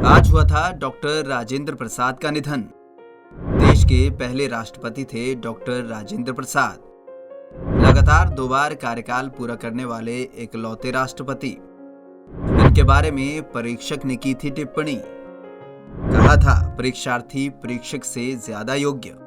आज हुआ था डॉक्टर राजेंद्र प्रसाद का निधन। देश के पहले राष्ट्रपति थे डॉक्टर राजेंद्र प्रसाद। लगातार 2 बार कार्यकाल पूरा करने वाले इकलौते राष्ट्रपति। इनके बारे में परीक्षक ने की थी टिप्पणी। कहा था परीक्षार्थी परीक्षक से ज्यादा योग्य।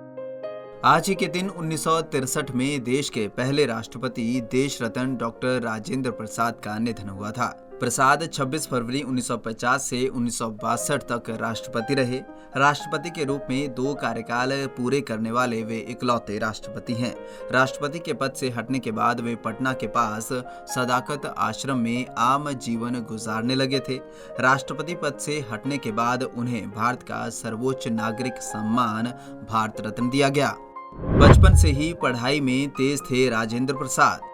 आज ही के दिन 1963 में देश के पहले राष्ट्रपति देश रत्न डॉक्टर राजेंद्र प्रसाद का निधन हुआ था। प्रसाद 26 फरवरी 1950 से 1962 तक राष्ट्रपति रहे। राष्ट्रपति के रूप में 2 कार्यकाल पूरे करने वाले वे इकलौते राष्ट्रपति हैं। राष्ट्रपति के पद से हटने के बाद वे पटना के पास सदाकत आश्रम में आम जीवन गुजारने लगे थे। राष्ट्रपति पद से हटने के बाद उन्हें भारत का सर्वोच्च नागरिक सम्मान भारत रत्न दिया गया। बचपन से ही पढ़ाई में तेज थे राजेंद्र प्रसाद।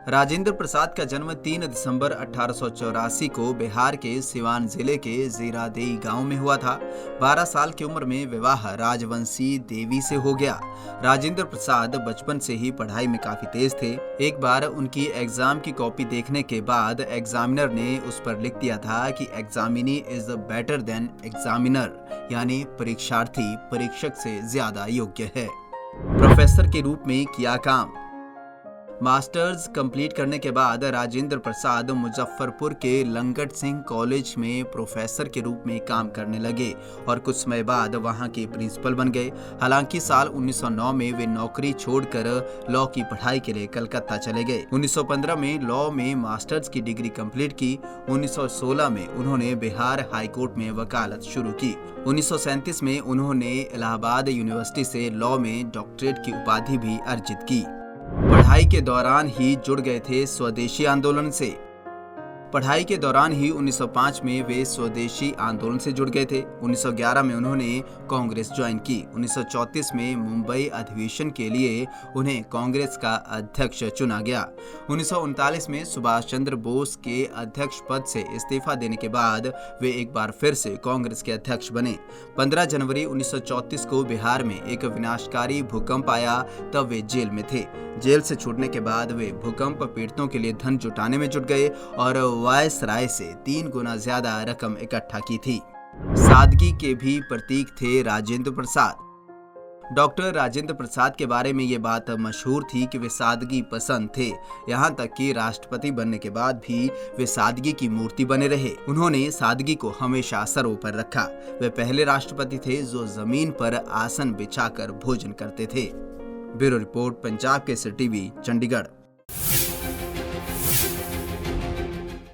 राजेंद्र प्रसाद का जन्म 3 दिसंबर 1884 को बिहार के सिवान जिले के जीरादेई गांव में हुआ था। 12 साल की उम्र में विवाह राजवंशी देवी से हो गया। राजेंद्र प्रसाद बचपन से ही पढ़ाई में काफी तेज थे। एक बार उनकी एग्जाम की कॉपी देखने के बाद एग्जामिनर ने उस पर लिख दिया था कि examinee is better than examiner, यानी परीक्षार्थी परीक्षक से ज्यादा योग्य है। प्रोफेसर के रूप में किया काम। मास्टर्स कंप्लीट करने के बाद राजेंद्र प्रसाद मुजफ्फरपुर के लंगट सिंह कॉलेज में प्रोफेसर के रूप में काम करने लगे और कुछ समय बाद वहां के प्रिंसिपल बन गए। हालांकि साल 1909 में वे नौकरी छोड़कर लॉ की पढ़ाई के लिए कलकत्ता चले गए। 1915 में लॉ में मास्टर्स की डिग्री कंप्लीट की। 1916 में उन्होंने बिहार हाईकोर्ट में वकालत शुरू की। 1937 में उन्होंने इलाहाबाद यूनिवर्सिटी से लॉ में डॉक्टरेट की उपाधि भी अर्जित की। पढ़ाई के दौरान ही जुड़ गए थे स्वदेशी आंदोलन से। पढ़ाई के दौरान ही 1905 में वे स्वदेशी आंदोलन से जुड़ गए थे। 1911 में उन्होंने कांग्रेस ज्वाइन की। 1934 में मुंबई अधिवेशन के लिए उन्हें कांग्रेस का अध्यक्ष चुना गया। 1939 में सुभाष चंद्र बोस के अध्यक्ष पद से इस्तीफा देने के बाद वे एक बार फिर से कांग्रेस के अध्यक्ष बने। 15 जनवरी 1934 को बिहार में एक विनाशकारी भूकंप आया, तब वे जेल में थे। जेल से छूटने के बाद वे भूकंप पीड़ितों के लिए धन जुटाने में जुट गए और वायसराय से 3 गुना ज्यादा रकम इकट्ठा की थी। सादगी के भी प्रतीक थे राजेंद्र प्रसाद। डॉक्टर राजेंद्र प्रसाद के बारे में ये बात मशहूर थी कि वे सादगी पसंद थे। यहाँ तक कि राष्ट्रपति बनने के बाद भी वे सादगी की मूर्ति बने रहे। उन्होंने सादगी को हमेशा सर्वोपरि रखा। वे पहले राष्ट्रपति थे जो जमीन पर आसन बिछाकर भोजन करते थे। Bureau report, Punjab Kesari TV, Chandigarh.